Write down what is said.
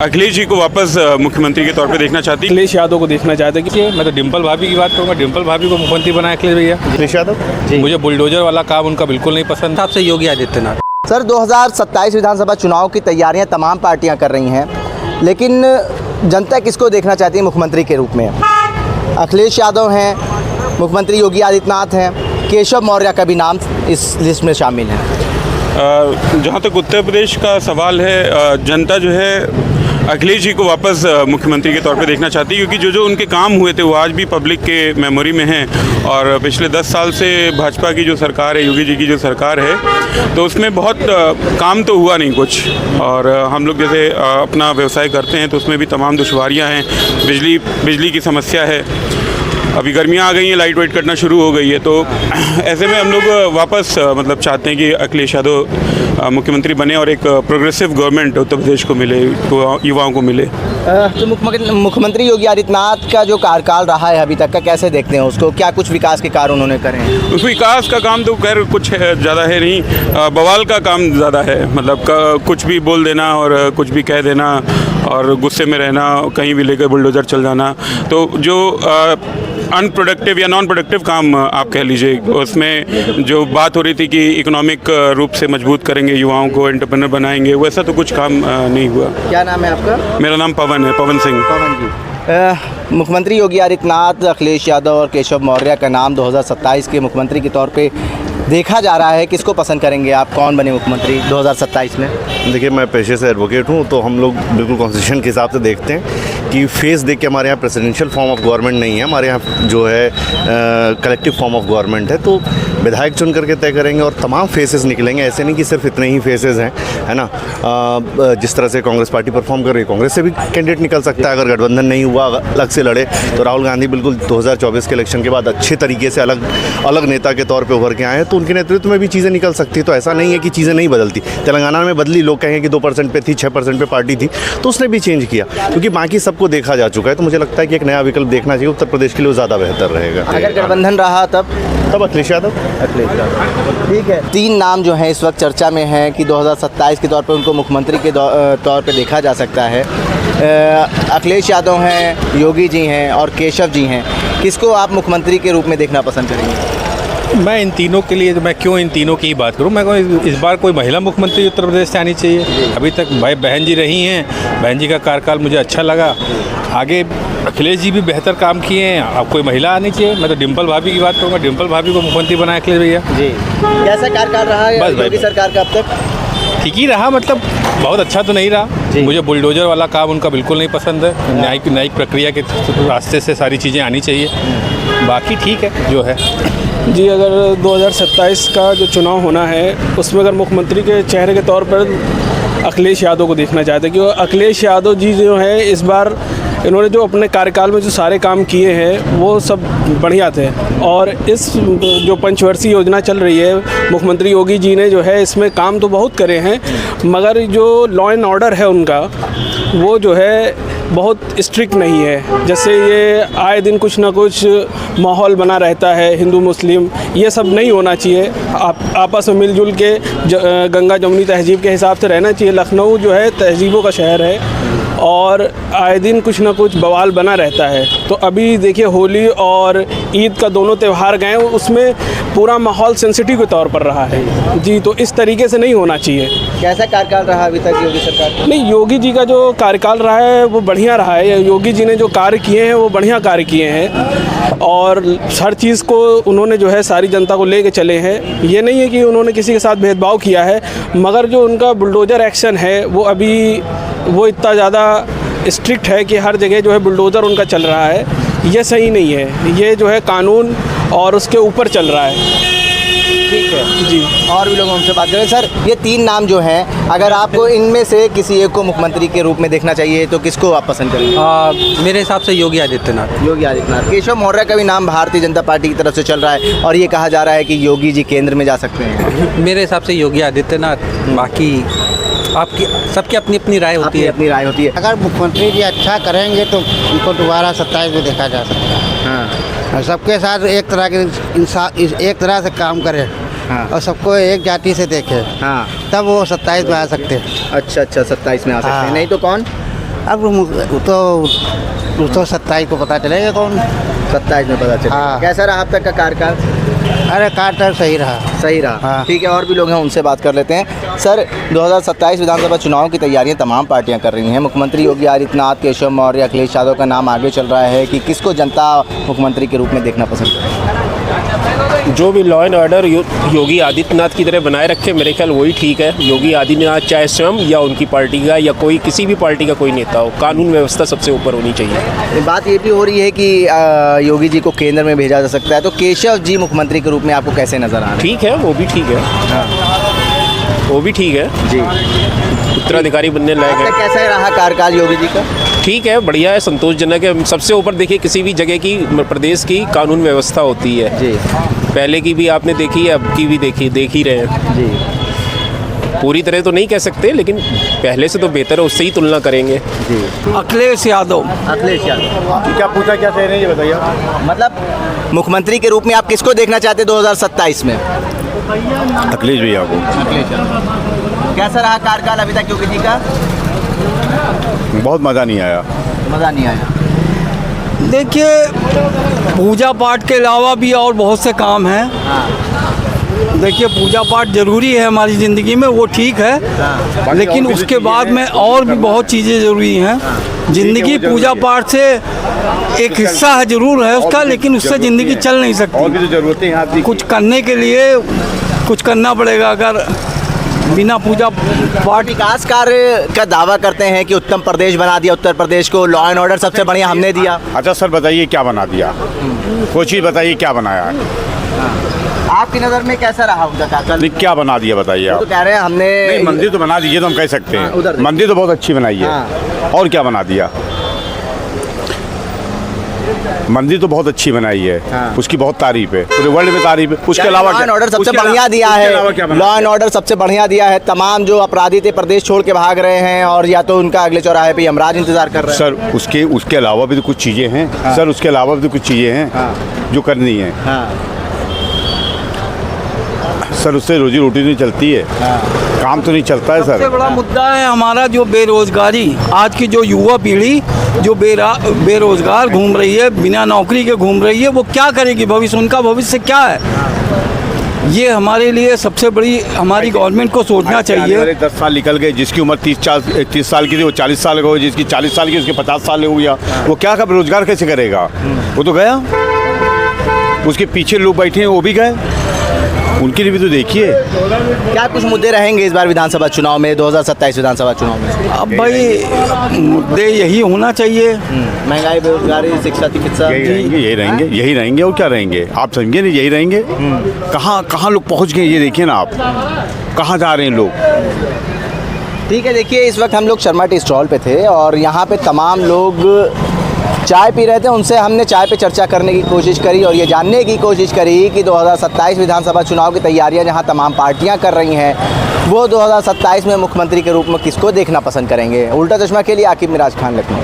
अखिलेश जी को वापस मुख्यमंत्री के तौर पे देखना चाहती है। अखिलेश यादव को देखना चाहते कि मैं तो डिम्पल भाभी की बात करूँगा। डिम्पल भाभी को मुख्यमंत्री बनाया अखिलेश भैया। अखिलेश यादव मुझे बुलडोजर वाला काम उनका बिल्कुल नहीं पसंद। आपसे योगी आदित्यनाथ। सर 2027 विधानसभा चुनाव की तैयारियां तमाम पार्टियां कर रही हैं, लेकिन जनता किसको देखना चाहती है मुख्यमंत्री के रूप में? अखिलेश यादव हैं, मुख्यमंत्री योगी आदित्यनाथ हैं, केशव मौर्य का भी नाम इस लिस्ट में शामिल है। जहाँ तक उत्तर प्रदेश का सवाल है, जनता जो है अखिलेश जी को वापस मुख्यमंत्री के तौर पे देखना चाहती है, क्योंकि जो उनके काम हुए थे वो आज भी पब्लिक के मेमोरी में हैं। और पिछले 10 साल से भाजपा की जो सरकार है, योगी जी की जो सरकार है, तो उसमें बहुत काम तो हुआ नहीं कुछ। और हम लोग जैसे अपना व्यवसाय करते हैं तो उसमें भी तमाम दुश्वारियाँ हैं। बिजली की समस्या है, अभी गर्मियाँ आ गई हैं, लाइट वाइट कटना शुरू हो गई है। तो ऐसे में हम लोग वापस मतलब चाहते हैं कि अखिलेश यादव मुख्यमंत्री बने और एक प्रोग्रेसिव गवर्नमेंट उत्तर प्रदेश को मिले, युवाओं को मिले। तो मुख्यमंत्री योगी आदित्यनाथ का जो कार्यकाल रहा है अभी तक का, कैसे देखते हैं उसको? क्या कुछ विकास के कार्य उन्होंने करे हैं? उस विकास का काम तो खैर कुछ ज़्यादा है नहीं, बवाल का काम ज़्यादा है। मतलब कुछ भी बोल देना और कुछ भी कह देना और गुस्से में रहना, कहीं भी लेकर बुलडोज़र चल जाना। तो जो अनप्रोडक्टिव या नॉन प्रोडक्टिव काम आप कह लीजिए, उसमें जो बात हो रही थी कि इकोनॉमिक रूप से मजबूत करेंगे, युवाओं को एंटरप्रेन्योर बनाएंगे, वैसा तो कुछ काम नहीं हुआ। क्या नाम है आपका? मेरा नाम पवन है, पवन सिंह। पवन जी, मुख्यमंत्री योगी आदित्यनाथ, अखिलेश यादव और केशव मौर्य का नाम 2027 के मुख्यमंत्री के तौर पे देखा जा रहा है। किसको पसंद करेंगे आप? कौन बने मुख्यमंत्री 2027 में? देखिए, मैं पेशे से एडवोकेट हूँ, तो हम लोग बिल्कुल कॉन्स्टिट्यूशन के हिसाब से देखते हैं कि फेस देख के। हमारे यहाँ प्रेसिडेंशियल फॉर्म ऑफ गवर्नमेंट नहीं है, हमारे यहाँ जो है कलेक्टिव फॉर्म ऑफ गवर्नमेंट है। तो विधायक चुन करके तय करेंगे और तमाम फेसेस निकलेंगे। ऐसे नहीं कि सिर्फ इतने ही फेसेस हैं, है ना। जिस तरह से कांग्रेस पार्टी परफॉर्म कर रही है, कांग्रेस से भी कैंडिडेट निकल सकता है। अगर गठबंधन नहीं हुआ, अलग से लड़े, तो राहुल गांधी बिल्कुल 2024 के इलेक्शन के बाद अच्छे तरीके से अलग नेता के तौर पर उभर के आए हैं, तो उनके नेतृत्व में भी चीज़ें निकल सकती। तो ऐसा नहीं है कि चीज़ें नहीं बदलती। तेलंगाना में बदली, लोग कहेंगे कि 2% पे थी, 6% पे पार्टी थी, तो उसने भी चेंज किया, क्योंकि बाकी सबको देखा जा चुका है। तो मुझे लगता है कि एक नया विकल्प देखना चाहिए उत्तर प्रदेश के लिए, ज़्यादा बेहतर रहेगा। अगर गठबंधन रहा तब अखिलेश यादव। ठीक है। 3 नाम जो हैं इस वक्त चर्चा में हैं कि 2027 के तौर पर उनको मुख्यमंत्री के तौर पे देखा जा सकता है। अखिलेश यादव हैं, योगी जी हैं और केशव जी हैं। किसको आप मुख्यमंत्री के रूप में देखना पसंद करेंगे? मैं इन तीनों के लिए, मैं क्यों इन तीनों की ही बात करूं? मैं कहूँ इस बार कोई महिला मुख्यमंत्री उत्तर प्रदेश से आनी चाहिए। अभी तक भाई बहन जी रही हैं, बहन जी का कार्यकाल मुझे अच्छा लगा। आगे अखिलेश जी भी बेहतर काम किए हैं, अब कोई महिला आनी चाहिए। मैं तो डिम्पल भाभी की बात करूँगा। डिम्पल भाभी को मुख्यमंत्री बनाया अखिलेश भैया जी। कैसा कार्यकाल रहा है योगी सरकार का अब तक? ठीक ही रहा, मतलब बहुत अच्छा तो नहीं रहा। मुझे बुलडोजर वाला काम उनका बिल्कुल नहीं पसंद है। न्यायिक प्रक्रिया के रास्ते से सारी चीज़ें आनी चाहिए। बाकी ठीक है जो है जी। अगर 2027 का जो चुनाव होना है, उसमें अगर मुख्यमंत्री के चेहरे के तौर पर अखिलेश यादव को देखना चाहते हैं, क्योंकि अखिलेश यादव जी जो है इस बार इन्होंने जो अपने कार्यकाल में जो सारे काम किए हैं वो सब बढ़िया थे। और इस जो पंचवर्षीय योजना चल रही है, मुख्यमंत्री योगी जी ने जो है इसमें काम तो बहुत करे हैं, मगर जो लॉ एंड ऑर्डर है उनका, वो जो है बहुत स्ट्रिक्ट नहीं है। जैसे ये आए दिन कुछ ना कुछ माहौल बना रहता है, हिंदू मुस्लिम, ये सब नहीं होना चाहिए। आपस में मिलजुल के गंगा जमुनी तहजीब के हिसाब से रहना चाहिए। लखनऊ जो है तहजीबों का शहर है और आए दिन कुछ ना कुछ बवाल बना रहता है। तो अभी देखिए, होली और ईद का दोनों त्यौहार गए, उसमें पूरा माहौल सेंसिटिव के तौर पर रहा है जी। तो इस तरीके से नहीं होना चाहिए। कैसा कार्यकाल रहा अभी तक योगी सरकार का? नहीं, योगी जी का जो कार्यकाल रहा है वो बढ़िया रहा है। योगी जी ने जो कार्य किए हैं वो बढ़िया कार्य किए हैं और हर चीज़ को उन्होंने जो है सारी जनता को लेके चले हैं। ये नहीं है कि उन्होंने किसी के साथ भेदभाव किया है, मगर जो उनका बुलडोजर एक्शन है वो इतना ज़्यादा स्ट्रिक्ट है कि हर जगह जो है बुलडोज़र उनका चल रहा है। ये सही नहीं है। ये जो है कानून और उसके ऊपर चल रहा है। ठीक है जी। और भी लोग हमसे बात करें। सर, ये 3 नाम जो हैं, अगर आपको इनमें से किसी एक को मुख्यमंत्री के रूप में देखना चाहिए तो किसको आप पसंद करेंगे? मेरे हिसाब से योगी आदित्यनाथ। योगी आदित्यनाथ। केशव मौर्य का भी नाम भारतीय जनता पार्टी की तरफ से चल रहा है और ये कहा जा रहा है कि योगी जी केंद्र में जा सकते हैं। मेरे हिसाब से योगी आदित्यनाथ। बाकी आपकी सबकी अपनी अपनी राय होती है। अपनी राय होती है। अगर मुख्यमंत्री जी अच्छा करेंगे तो उनको दोबारा 27 में देखा जा सकता है। हाँ। सबके साथ एक तरह से काम करें। हाँ। और सबको एक जाति से देखे, हाँ, तब वो 27 में आ सकते हैं। अच्छा 27 में आ सकते हैं। हाँ। नहीं तो कौन? अब वो तो 27 को पता चलेगा कौन। 27 में पता चलेगा। हाँ। कैसा रहा अब तक का कार्यकाल? अरे कार्य सही रहा। सही रहा। हाँ। ठीक है, और भी लोग हैं, उनसे बात कर लेते हैं। सर, 2027 विधानसभा चुनाव की तैयारियां तमाम पार्टियां कर रही हैं। मुख्यमंत्री योगी आदित्यनाथ, केशव मौर्य, अखिलेश यादव का नाम आगे चल रहा है कि किसको जनता मुख्यमंत्री के रूप में देखना पसंद करेगी? जो भी law and order Yogi Adityanath की तरह बनाए रखे, मेरे ख्याल वही ठीक है। योगी आदित्यनाथ चाहे स्वयं या उनकी पार्टी का या कोई किसी भी पार्टी का कोई नेता हो, कानून व्यवस्था सबसे ऊपर होनी चाहिए। बात ये भी हो रही है कि योगी जी को केंद्र में भेजा जा सकता है, तो केशव जी मुख्यमंत्री के रूप में आपको कैसे नजर आ रहे हैं? ठीक है, वो भी ठीक है। वो भी ठीक है जी। उत्तराधिकारी बनने लायक अब तक है। कैसा रहा कार्यकाल योगी जी का? ठीक है, बढ़िया है, संतोषजनक है। सबसे ऊपर देखिए, किसी भी जगह की प्रदेश की कानून व्यवस्था होती है। जी पहले की भी आपने देखी है, अब की भी देख ही रहे हैं। जी। पूरी तरह तो नहीं कह सकते, लेकिन पहले से तो बेहतर है, उससे ही तुलना करेंगे। जी। अखिलेश यादव। अखिलेश यादव। क्या पूछा, क्या कह रहे हैं ये बताइए। मतलब मुख्यमंत्री के रूप में आप किसको देखना चाहते हैं 2027 में? अखिलेश भैया को। अखिलेश यादव। कैसा रहा कार्यकाल अभी तक योगी जी का? बहुत मज़ा नहीं आया। मज़ा नहीं आया। देखिए, पूजा पाठ के अलावा भी और बहुत से काम हैं। देखिए, पूजा पाठ जरूरी है हमारी ज़िंदगी में, वो ठीक है, लेकिन उसके बाद में और भी बहुत चीज़ें ज़रूरी हैं। ज़िंदगी पूजा पाठ से एक हिस्सा है, ज़रूर है उसका, लेकिन उससे ज़िंदगी चल नहीं सकती। और भी तो ज़रूरतें हैं आदमी की। कुछ करने के लिए कुछ करना पड़ेगा। अगर बिना पूजा पाठ विकास कार्य का दावा करते हैं कि उत्तम प्रदेश बना दिया उत्तर प्रदेश को, लॉ एंड ऑर्डर सबसे बढ़िया हमने दिया। अच्छा सर, बताइए क्या बना दिया, कोई चीज़ बताइए क्या बनाया है। आपकी नज़र में कैसा रहा उनका कार्यकाल? नहीं, क्या बना दिया बताइए तो आप। कह रहे हैं हमने नहीं, मंदिर तो बना दीजिए तो हम कह सकते हाँ, हैं। उधर देखिए। मंदिर तो बहुत अच्छी बनाई है। हाँ। और क्या बना दिया? मंदिर तो बहुत अच्छी बनाई है। हाँ। उसकी बहुत तारीफ है, पूरे वर्ल्ड में तारीफ है। उसके अलावा लॉ एंड ऑर्डर सबसे उसके बढ़िया दिया उसके है। अलावा क्या बना लॉ एंड दिया? ऑर्डर सबसे बढ़िया दिया है। तमाम जो अपराधी थे प्रदेश छोड़ के भाग रहे हैं, और या तो उनका अगले चौराहे पे यमराज इंतजार कर रहे हैं। सर, उसके अलावा भी तो कुछ चीज़ें हैं। हाँ। सर, उसके अलावा भी तो कुछ चीज़ें हैं जो करनी है। सर, उससे रोजी रोटी नहीं चलती है। काम तो नहीं चलता है सबसे सर। बड़ा मुद्दा है हमारा जो बेरोजगारी। आज की जो युवा पीढ़ी जो बेरोजगार घूम रही है, बिना नौकरी के घूम रही है, वो क्या करेगी? भविष्य, उनका भविष्य क्या है? ये हमारे लिए सबसे बड़ी, हमारी गवर्नमेंट को सोचना चाहिए। 10 साल निकल गए, जिसकी उम्र 30 साल की थी वो 40 साल का हो, जिसकी 40 साल की उसके 50 साल हो गया, वो क्या कर रोजगार कैसे करेगा? वो तो गया। उसके पीछे लोग बैठे हैं, वो भी गए। उनके लिए भी तो देखिए। क्या कुछ मुद्दे रहेंगे इस बार विधानसभा चुनाव में, 2027 विधानसभा चुनाव में? अब भाई मुद्दे यही होना चाहिए। महंगाई, बेरोजगारी, शिक्षा, चिकित्सा। यही रहेंगे और क्या रहेंगे? आप समझे नहीं, यही रहेंगे। कहाँ लोग पहुंच गए ये देखिए ना आप, कहाँ जा रहे हैं लोग। ठीक है, देखिए इस वक्त हम लोग शर्मा टी स्टॉल पे थे और यहाँ पे तमाम लोग चाय पी रहे थे। उनसे हमने चाय पे चर्चा करने की कोशिश करी और ये जानने की कोशिश करी कि 2027 विधानसभा चुनाव की तैयारियां जहां तमाम पार्टियां कर रही हैं, वो 2027 में मुख्यमंत्री के रूप में किसको देखना पसंद करेंगे। उल्टा चश्मा के लिए आकिब मिराज खान, लखनऊ।